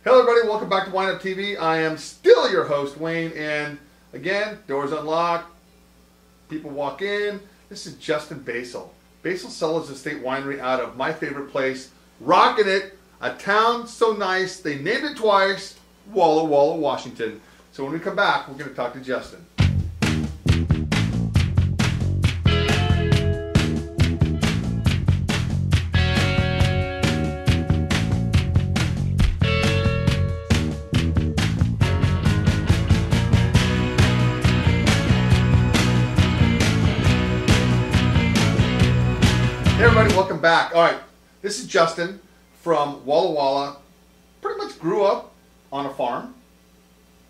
Hello everybody, welcome back to WineUpTV. I am still your host, Wayne, and again, doors unlocked, people walk in. This is Justin Basel. Basel Cellars Estate Winery out of my favorite place, rocking it, a town so nice, they named it twice, Walla Walla, Washington. So when we come back, we're going to talk to Justin. Hey everybody, welcome back. All right, this is Justin from Walla Walla. Pretty much grew up on a farm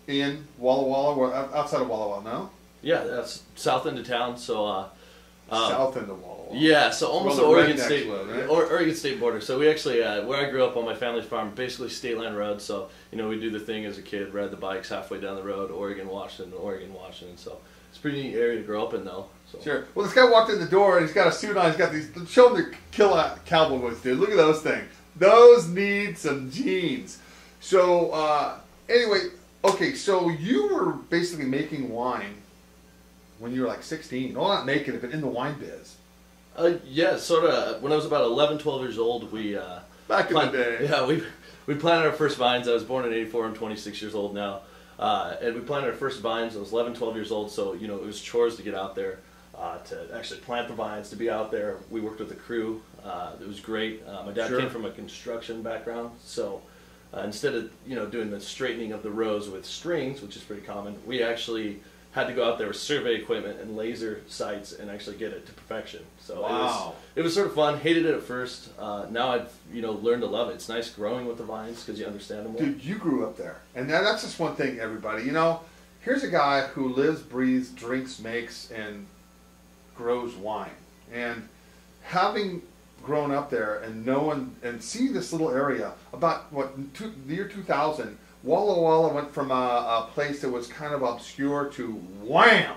in Walla Walla, outside of Walla Walla, no? Yeah, that's south end of town, so... South end of Walla Walla. Yeah, so almost the Well, Oregon rednecks State, live, right? Oregon State border. So we actually, where I grew up on my family's farm, basically state line road. So, you know, we do the thing as a kid, ride the bikes halfway down the road, Oregon, Washington. So it's a pretty neat area to grow up in, though. So. Sure. Well, this guy walked in the door and he's got a suit on. He's got these. Show him the killer cowboy boots, dude. Look at those things. Those need some jeans. So, anyway, okay. So you were basically making wine when you were like 16. Well, not making it, but in the wine biz. Yeah, sort of. When I was about 11, 12 years old, we Back in the day. Yeah, we planted our first vines. I was born in '84. I'm 26 years old now. And we planted our first vines. I was 11, 12 years old, so you know it was chores to get out there, to actually plant the vines, to be out there. We worked with the crew. It was great. My dad came from a construction background, so instead of doing the straightening of the rows with strings, which is pretty common, we actually had to go out there with survey equipment and laser sights and actually get it to perfection. So it was sort of fun. Hated it at first. Now I've learned to love it. It's nice growing with the vines because you understand them more. Dude, you grew up there, and that's just one thing, everybody. Here's a guy who lives, breathes, drinks, makes, and grows wine. And having grown up there and knowing and seeing this little area, about the year 2000. Walla Walla went from a place that was kind of obscure to wham!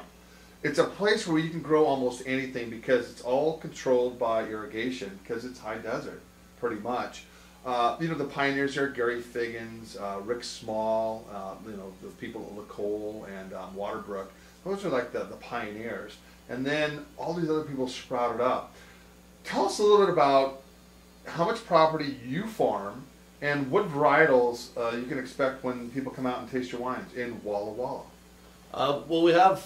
It's a place where you can grow almost anything because it's all controlled by irrigation because it's high desert, pretty much. The pioneers there, Gary Figgins, Rick Small, the people at LaCole and Waterbrook. Those are like the pioneers. And then all these other people sprouted up. Tell us a little bit about how much property you farm and what varietals you can expect when people come out and taste your wines in Walla Walla. Well, we have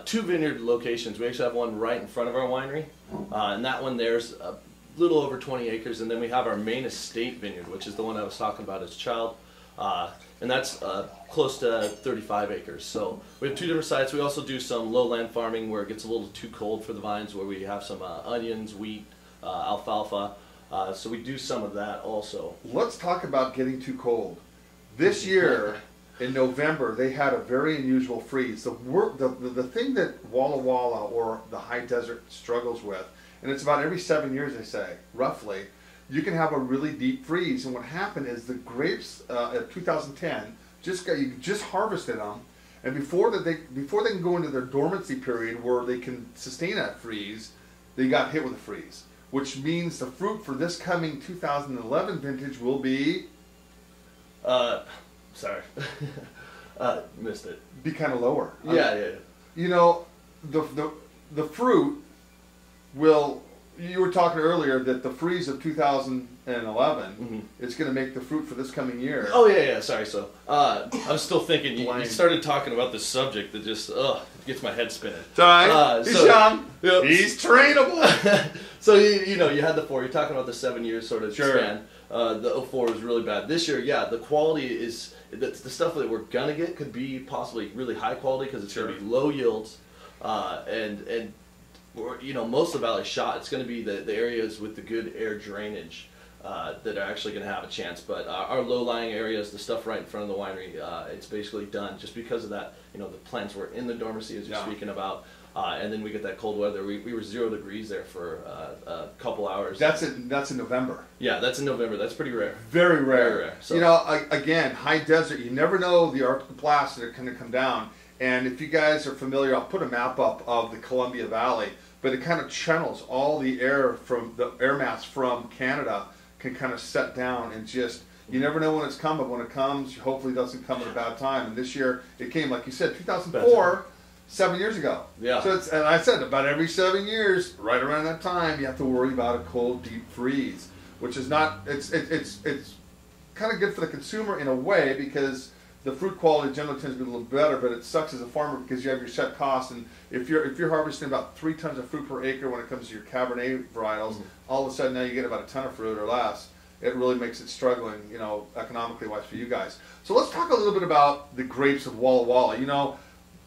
2 vineyard locations. We actually have one right in front of our winery, and that one there's a little over 20 acres. And then we have our main estate vineyard, which is the one I was talking about as a child, and that's close to 35 acres. So we have 2 different sites. We also do some lowland farming where it gets a little too cold for the vines, where we have some onions, wheat, alfalfa. So we do some of that also. Let's talk about getting too cold. This year, in November, they had a very unusual freeze. The thing that Walla Walla or the high desert struggles with, and it's about every 7 years, they say, roughly, you can have a really deep freeze. And what happened is the grapes of 2010 you just harvested them, and before they can go into their dormancy period where they can sustain that freeze, they got hit with a freeze. Which means the fruit for this coming 2011 vintage will be... sorry. Missed it. Be kind of lower. Yeah. The fruit will... You were talking earlier that the freeze of 2011 is going to make the fruit for this coming year. Oh, yeah. Sorry. So I was still thinking, you started talking about this subject that just gets my head spinning. It's all right. He's young. Yep. He's trainable. So, you had the 4. You're talking about the 7 years sort of span. The 04 was really bad. This year, yeah, the quality is... The stuff that we're going to get could be possibly really high quality because it's going to be low yields. And most of the valley shot. It's going to be the areas with the good air drainage that are actually going to have a chance. But our low-lying areas, the stuff right in front of the winery, it's basically done just because of that. The plants were in the dormancy as you're speaking about. And then we get that cold weather. We were 0 degrees there for a couple hours. That's in November. Yeah, that's in November. That's pretty rare. Very rare. Very rare. So. Again, high desert. You never know the Arctic blasts that are going to come down. And if you guys are familiar, I'll put a map up of the Columbia Valley. But it kind of channels all the air from the air mass from Canada can kind of set down and just You never know when it's coming, but when it comes, hopefully it doesn't come at a bad time. And this year, it came, like you said, 2004, 7 years ago. Yeah. So and I said, about every 7 years, right around that time, you have to worry about a cold, deep freeze, which is not, it's kind of good for the consumer in a way, because the fruit quality generally tends to be a little better, but it sucks as a farmer because you have your set costs, and if you're harvesting about 3 tons of fruit per acre when it comes to your Cabernet varietals, all of a sudden now you get about a ton of fruit or less. It really makes it struggling, you know, economically wise for you guys. So let's talk a little bit about the grapes of Walla Walla. You know,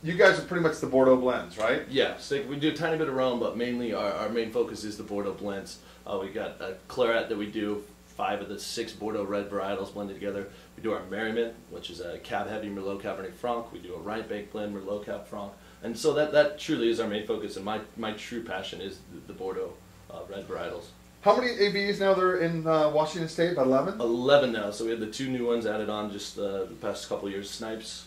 you guys are pretty much the Bordeaux blends, right? Yeah, so we do a tiny bit of Rhone, but mainly our main focus is the Bordeaux blends. We got a Claret that we do, 5 of the 6 Bordeaux red varietals blended together. We do our Merriman, which is a Cab Heavy Merlot Cabernet Franc. We do a Rhine Bake blend Merlot Cab Franc. And so that truly is our main focus, and my true passion is the Bordeaux red varietals. How many AVs now there in Washington State? About 11? 11 now. So we had the 2 new ones added on just the past couple of years, Snipes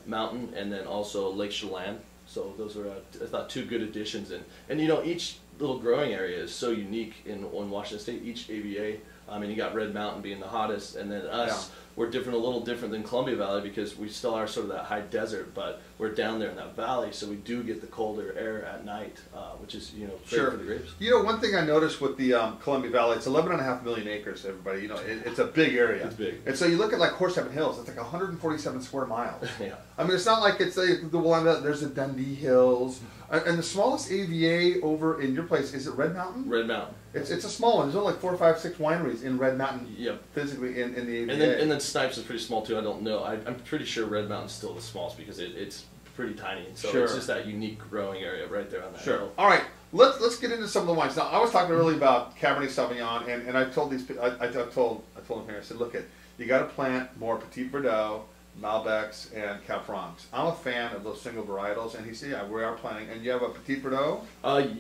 Mountain, and then also Lake Chelan. So those are, I thought, 2 good additions. And you know, each little growing area is so unique in Washington State, each AVA. I mean, you got Red Mountain being the hottest, and then us, we're different, a little different than Columbia Valley, because we still are sort of that high desert, but we're down there in that valley, so we do get the colder air at night, which is, you know, great for the grapes. You know, one thing I noticed with the Columbia Valley, it's 11.5 million acres, everybody. You know, it's a big area. It's big. And so you look at like Horsehaven Hills, it's like 147 square miles. Yeah. I mean, it's not like it's the one that there's the Dundee Hills. And the smallest AVA over in your place, is it Red Mountain? Red Mountain. It's a small one. There's only like 4 or 5, 6 wineries in Red Mountain. Yep. Physically in the AVA. And then Snipes is pretty small too. I don't know. I'm pretty sure Red Mountain's still the smallest because it's pretty tiny. And so it's just that unique growing area right there on that hill. All right. Let's get into some of the wines. Now, I was talking earlier about Cabernet Sauvignon, and I told these I told them here. I said, look, you got to plant more Petit Verdot, Malbecs, and Cab Francs. I'm a fan of those single varietals, and he said, yeah, we are planting. And you have a Petit Verdot?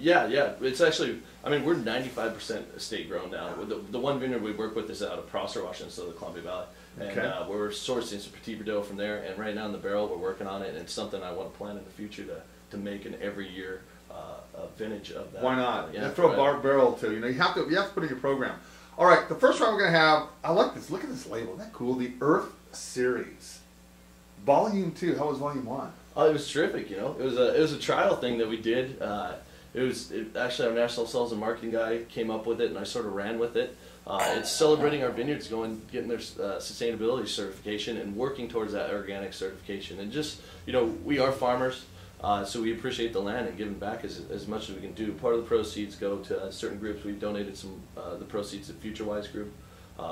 Yeah. It's actually, I mean, we're 95% estate grown now. The one vineyard we work with is out of Prosser, Washington, so the Columbia Valley. And we're sourcing some Petit Verdot from there, and right now in the barrel we're working on it, and it's something I want to plant in the future to make an every year vintage of that. Why not? Yeah, throw a barrel too. You know, you have to put in your program. All right, the first one we're going to have, I like this. Look at this label. Isn't that cool? The Earth Series. Volume 2. How was Volume 1? Oh, it was terrific. You know, it was a trial thing that we did. Actually our national sales and marketing guy came up with it, and I sort of ran with it. It's celebrating our vineyards getting their sustainability certification and working towards that organic certification. And just, you know, we are farmers, so we appreciate the land and giving back as much as we can do. Part of the proceeds go to certain groups. We donated some the proceeds to FutureWise Group,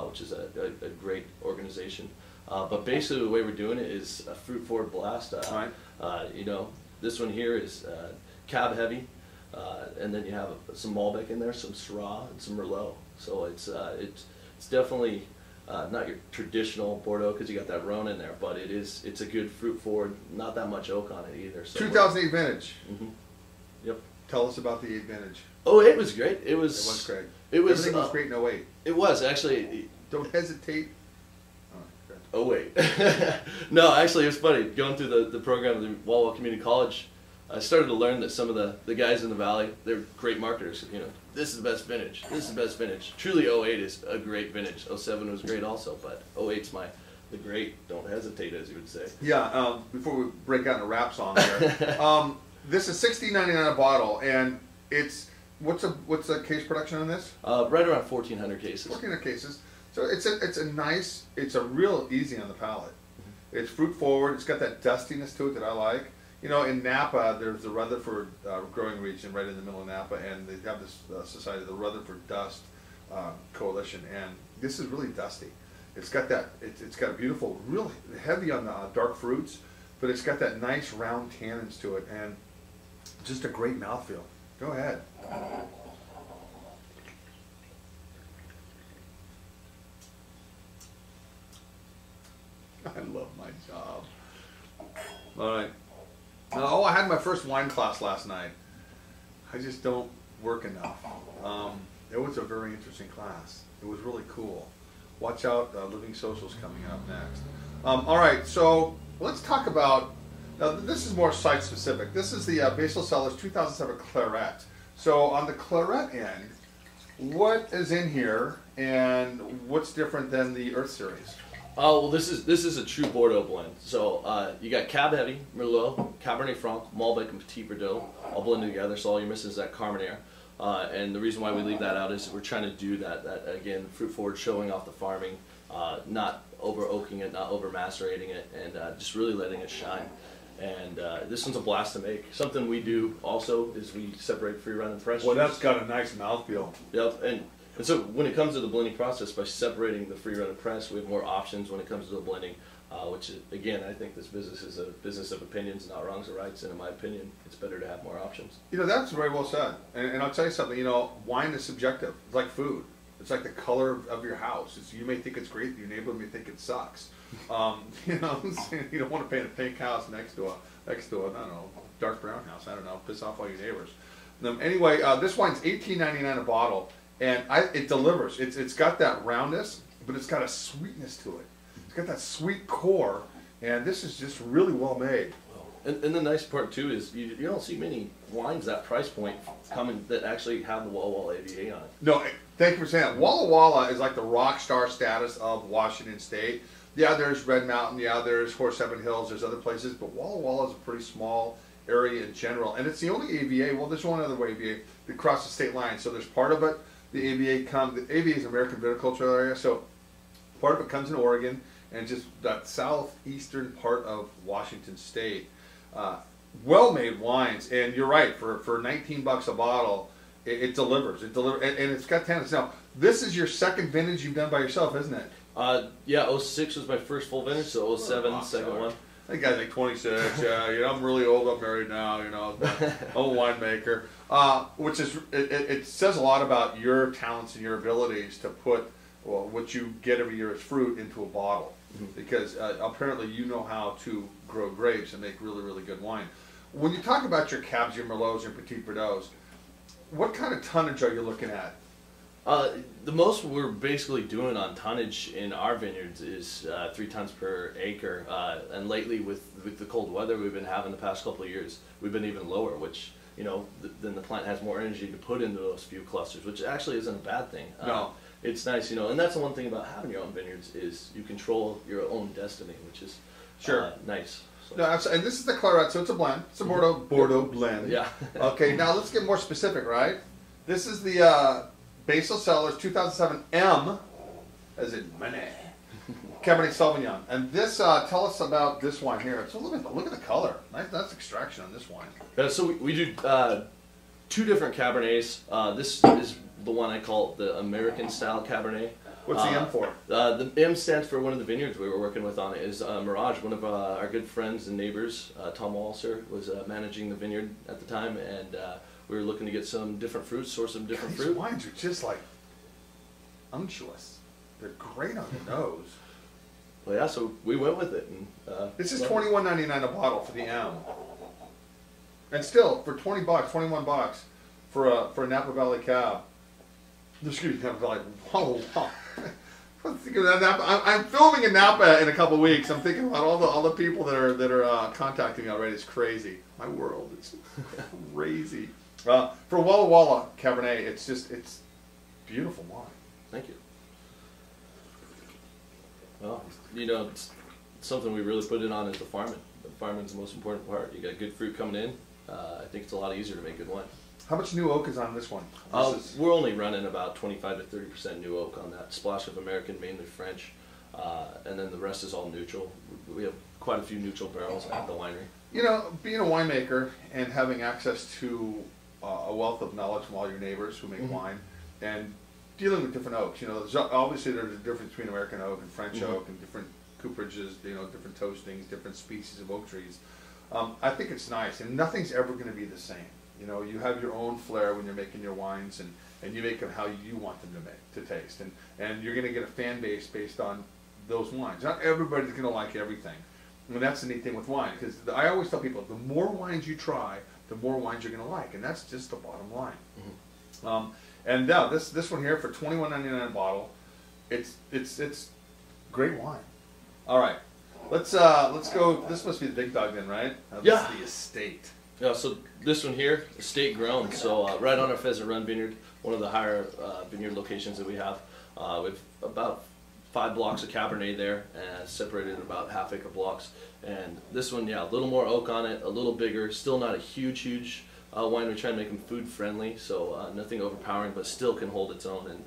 which is a great organization. But basically the way we're doing it is a fruit forward blast. You know, this one here is Cab Heavy, and then you have some Malbec in there, some Syrah, and some Merlot. So it's definitely not your traditional Bordeaux because you got that Rhone in there, but it's a good fruit forward. Not that much oak on it either. So 2008 vintage. Yep. Tell us about the 8 vintage. Oh, it was great. It was great. Everything was great in 08. It was actually. Don't hesitate. Oh wait. No, actually it was funny. Going through the program at the Walla Walla Community College, I started to learn that some of the guys in the valley, they're great marketers. You know, this is the best vintage. This is the best vintage. Truly 08 is a great vintage. 07 was great also, but 08's the great, don't hesitate, as you would say. Yeah, before we break out in a rap song here. This is $16.99 a bottle, and it's, what's the case production on this? Right around 1,400 cases. 1,400 cases. So it's a real easy on the palate. It's fruit forward. It's got that dustiness to it that I like. You know, in Napa, there's the Rutherford growing region right in the middle of Napa, and they have this society, the Rutherford Dust Coalition, and this is really dusty. It's got that. It's got a beautiful, really heavy on the dark fruits, but it's got that nice round tannins to it, and just a great mouthfeel. Go ahead. I love my job. All right. Oh, I had my first wine class last night. I just don't work enough. It was a very interesting class. It was really cool. Watch out, Living Social's coming up next. All right, so let's talk about, now this is more site specific. This is the Basel Cellars 2007 Claret. So on the Claret end, what is in here and what's different than the Earth Series? Oh, well, this is a true Bordeaux blend. So you got Cab Heavy, Merlot, Cabernet Franc, Malbec, and Petit Verdot all blended together. So all you're missing is that Carmenere. And the reason why we leave that out is we're trying to do that again, fruit forward, showing off the farming, not over oaking it, not over macerating it, and just really letting it shine. And this one's a blast to make. Something we do also is we separate free run and fresh. Well, that's got a nice mouthfeel. Yep, and so when it comes to the blending process, by separating the free run and press, we have more options when it comes to the blending, which is, again, I think this business is a business of opinions, not wrongs or rights, and in my opinion, it's better to have more options. You know, that's very well said. And I'll tell you something, you know, wine is subjective. It's like food. It's like the color of your house. You may think it's great, your neighbor may think it sucks. You know, you don't want to paint a pink house next to a, I don't know, dark brown house. I don't know, piss off all your neighbors. Anyway, this wine's $18.99 a bottle. And it delivers. It's got that roundness, but it's got a sweetness to it. It's got that sweet core, and this is just really well made. And the nice part too is you don't see many wines that price point coming that actually have the Walla Walla AVA on it. No, thank you for saying that. Walla Walla is like the rock star status of Washington State. Yeah, there's Red Mountain. Yeah, there's Horse Heaven Hills. There's other places, but Walla Walla is a pretty small area in general, and it's the only AVA. Well, there's one other way AVA that crosses state lines. So there's part of it. The AVA is American Viticultural Area, so part of it comes in Oregon and just that southeastern part of Washington State. Well-made wines, and you're right, for 19 bucks a bottle, it delivers. It delivers, and it's got tannins. Now, this is your second vintage you've done by yourself, isn't it? Yeah, 06 was my first full vintage, so 07, second one. I think guy's like 26. Yeah, you know, I'm really old. I'm married now. You know, I'm a winemaker. Which is it says a lot about your talents and your abilities to put what you get every year as fruit into a bottle, because apparently you know how to grow grapes and make really, really good wine. When you talk about your Cabs, your Merlots, your Petit Verdots, what kind of tonnage are you looking at? The most we're basically doing on tonnage in our vineyards is 3 tons per acre, and lately with the cold weather we've been having the past couple of years, we've been even lower, which, you know, then the plant has more energy to put into those few clusters, which actually isn't a bad thing. No. It's nice, you know, and that's the one thing about having your own vineyards is you control your own destiny, which is nice. So. No, and this is the Claret, so it's a blend. It's a Bordeaux blend. Yeah. Okay, now let's get more specific, right? This is the Basel Cellars 2007 M, as in money, Cabernet Sauvignon. And this, tell us about this wine here. So look at the color. Nice extraction on this wine. Yeah, so we do 2 different Cabernets. This is the one I call the American style Cabernet. What's the M for? The M stands for one of the vineyards we were working with on it is Mirage. One of our good friends and neighbors, Tom Walser, was managing the vineyard at the time, and we were looking to get some different fruits, source some different fruit. These wines are just like unctuous. They're great on the nose. Well, yeah, so we went with it. And, this is $21.99 a bottle for the M, and still for 20 bucks, 21 bucks for a Napa Valley Cab. Excuse me, Napa Valley. Whoa, wow. I'm filming in Napa in a couple weeks. I'm thinking about all the people that are contacting me already. It's crazy. My world, it's crazy. For Walla Walla Cabernet, it's beautiful wine. Thank you. Well, you know, it's something we really put in on is the farming. The farming's the most important part. You got good fruit coming in. I think it's a lot easier to make good wine. How much new oak is on this one? We're only running about 25 to 30% new oak on that. Splash of American, mainly French, and then the rest is all neutral. We have quite a few neutral barrels at the winery. You know, being a winemaker and having access to a wealth of knowledge from all your neighbors who make wine, and dealing with different oaks. You know, obviously there's a difference between American oak and French oak, and different cooperages. You know, different toastings, different species of oak trees. I think it's nice, and nothing's ever going to be the same. You know, you have your own flair when you're making your wines, and you make them how you want them to taste, and you're going to get a fan base based on those wines. Not everybody's going to like everything, and that's the neat thing with wine. Because I always tell people, the more wines you try, the more wines you're going to like, and that's just the bottom line. And now this one here for $21.99 a bottle, it's great wine. All right, let's go. This must be the big dog then, right? This is the estate. Yeah, so this one here, estate grown, so right on our Pheasant Run vineyard, one of the higher vineyard locations that we have. We have about 5 blocks of Cabernet there, and separated in about half-acre blocks. And this one, yeah, a little more oak on it, a little bigger. Still not a huge wine. We try and make them food friendly, so nothing overpowering, but still can hold its own. And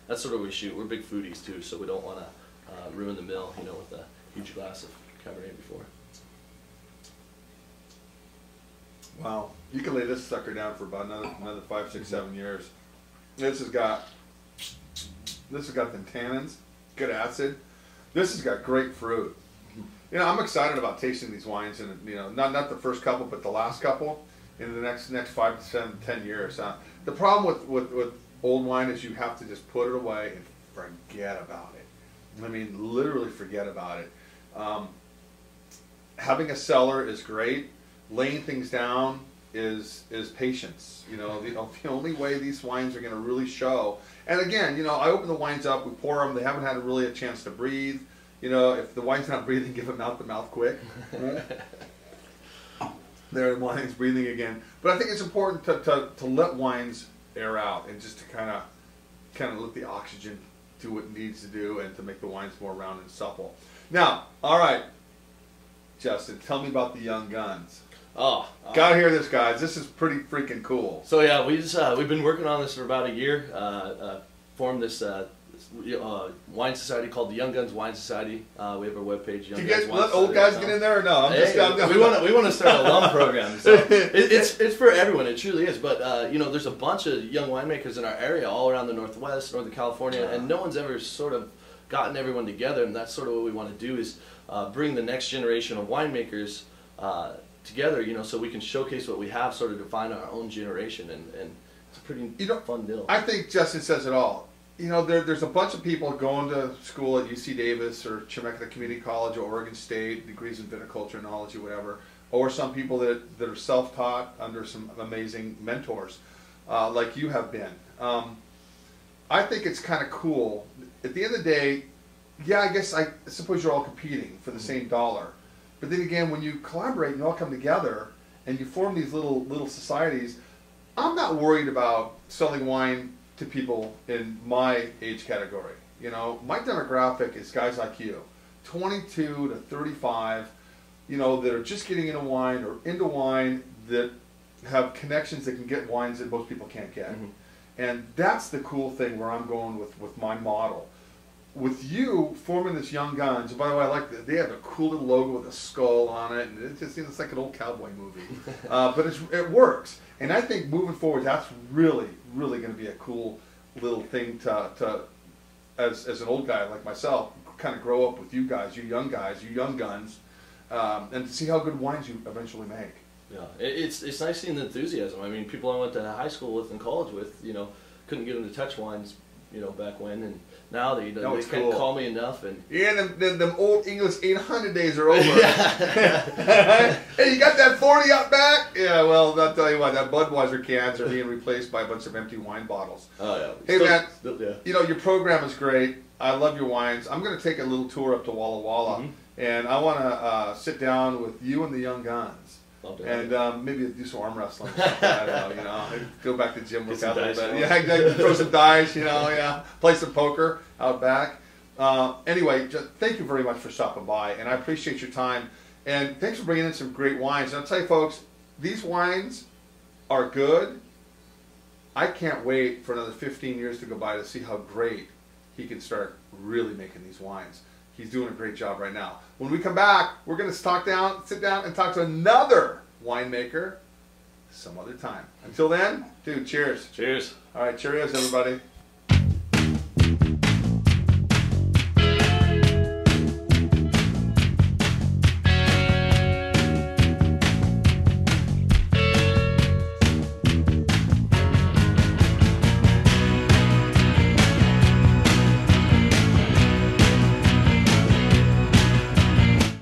that's sort of what we shoot. We're big foodies too, so we don't want to ruin the meal, you know, with a huge glass of Cabernet before. Wow, you can lay this sucker down for about another 5, 6, 7 years. This has got the tannins, good acid. This has got great fruit. You know, I'm excited about tasting these wines, and you know, not the first couple, but the last couple in the next 5 to 7, 10 years. The problem with old wine is you have to just put it away and forget about it. I mean, literally forget about it. Having a cellar is great. Laying things down is patience. You know, the only way these wines are going to really show. And again, you know, I open the wines up, we pour them. They haven't had really a chance to breathe. You know, if the wine's not breathing, give it mouth to mouth quick. There, the wine's breathing again. But I think it's important to let wines air out and just to kind of let the oxygen do what it needs to do and to make the wines more round and supple. Now, all right, Justin, tell me about the Young Guns. Oh, gotta hear this, guys. This is pretty freaking cool. So yeah, we've been working on this for about a year. Formed this wine society called the Young Guns Wine Society. We have our webpage. Do you guys let old guys get in there or no? We want to start a alum program. So it's for everyone. It truly is. But you know, there's a bunch of young winemakers in our area, all around the Northwest, Northern California, and no one's ever sort of gotten everyone together. And that's sort of what we want to do is bring the next generation of winemakers together, you know, so we can showcase what we have, sort of define our own generation, and it's a pretty fun deal. I think Justin says it all. You know, there's a bunch of people going to school at UC Davis or Chemeketa Community College or Oregon State, degrees in viticulture, enology, whatever, or some people that are self-taught under some amazing mentors, like you have been. I think it's kind of cool. At the end of the day, yeah, I suppose you're all competing for the same dollar. But then again, when you collaborate and you all come together and you form these little societies, I'm not worried about selling wine to people in my age category. You know, my demographic is guys like you, 22 to 35, you know, that are just getting into wine or into wine, that have connections that can get wines that most people can't get. Mm-hmm. And that's the cool thing where I'm going with my model. With you forming this Young Guns, and by the way, I like that they have a cool little logo with a skull on it, and it just seems like an old cowboy movie. But it works, and I think moving forward, that's really going to be a cool little thing to as an old guy like myself, kind of grow up with you guys, you young guns, and to see how good wines you eventually make. Yeah, it's nice seeing the enthusiasm. I mean, people I went to high school with and college with, you know, couldn't get them to touch wines, you know, back when, and now they can't call me enough. And yeah, them old English 800 days are over. Hey, you got that 40 out back? Yeah, well, I'll tell you what, that Budweiser cans are being replaced by a bunch of empty wine bottles. Oh yeah. Hey man, you know, your program is great. I love your wines. I'm going to take a little tour up to Walla Walla, and I want to sit down with you and the Young Guns. And maybe do some arm wrestling or something. I don't know, you know, go back to the gym, work out a little bit. Yeah, throw some dice, you know, yeah, play some poker out back. Anyway, just thank you very much for stopping by, and I appreciate your time. And thanks for bringing in some great wines. And I'll tell you, folks, these wines are good. I can't wait for another 15 years to go by to see how great he can start really making these wines. He's doing a great job right now. When we come back, we're going to sit down and talk to another winemaker some other time. Until then, dude, cheers. Cheers. All right, cheerios, everybody.